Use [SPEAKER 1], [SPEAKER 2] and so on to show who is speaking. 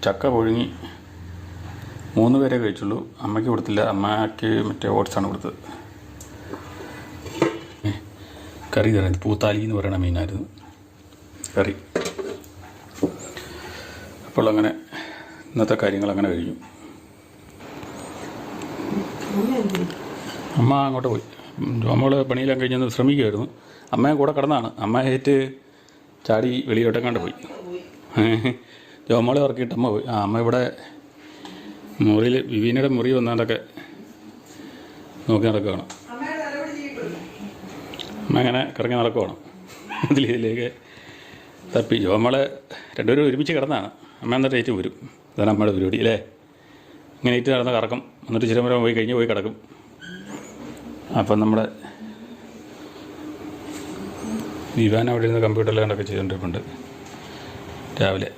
[SPEAKER 1] ചക്ക പുഴുങ്ങി 3 പേരെ കഴിച്ചുള്ളൂ. അമ്മയ്ക്ക് കൊടുത്തില്ല. അമ്മയ്ക്ക് മറ്റേ ഓട്സാണ് കൊടുത്തത്. കറി തരാം. പൂത്താലി എന്ന് പറയുന്ന മീനായിരുന്നു കറി. അപ്പോൾ അങ്ങനെ ഇന്നത്തെ കാര്യങ്ങൾ അങ്ങനെ കഴിഞ്ഞു. അമ്മ അങ്ങോട്ട് പോയി. നമ്മൾ പണിയെല്ലാം കഴിഞ്ഞൊന്ന് ശ്രമിക്കുമായിരുന്നു. അമ്മയെ കൂടെ കിടന്നാണ്. അമ്മയേറ്റ് ചാടി വെളിയിലോട്ടെങ്ങാണ്ട് പോയി. ജോമോളെ ഇറക്കിയിട്ട് അമ്മ പോയി. അമ്മ ഇവിടെ മുറിയിൽ വിവീനയുടെ മുറി വന്നാണ്ടൊക്കെ നോക്കി നടക്കുകയാണ്. അമ്മ അങ്ങനെ കറങ്ങി നടക്കുവാണ് ഇതിലേക്ക് തപ്പി. ജോമോളെ രണ്ടുപേരും ഒരുമിച്ച് കിടന്നാണ്. അമ്മ എന്നിട്ട് ഏറ്റു വരും. അതാണ് അമ്മയുടെ പരിപാടി അല്ലേ. ഇങ്ങനെ ഏറ്റു നടന്ന് കറക്കും. എന്നിട്ട് ചിരമരം പോയി കഴിഞ്ഞ് പോയി കിടക്കും. അപ്പം നമ്മുടെ വിവാൻ അവിടെ ഇരുന്ന് കമ്പ്യൂട്ടറിലാണ്ടൊക്കെ ചെയ്തുകൊണ്ടിരിപ്പുണ്ട് രാവിലെ.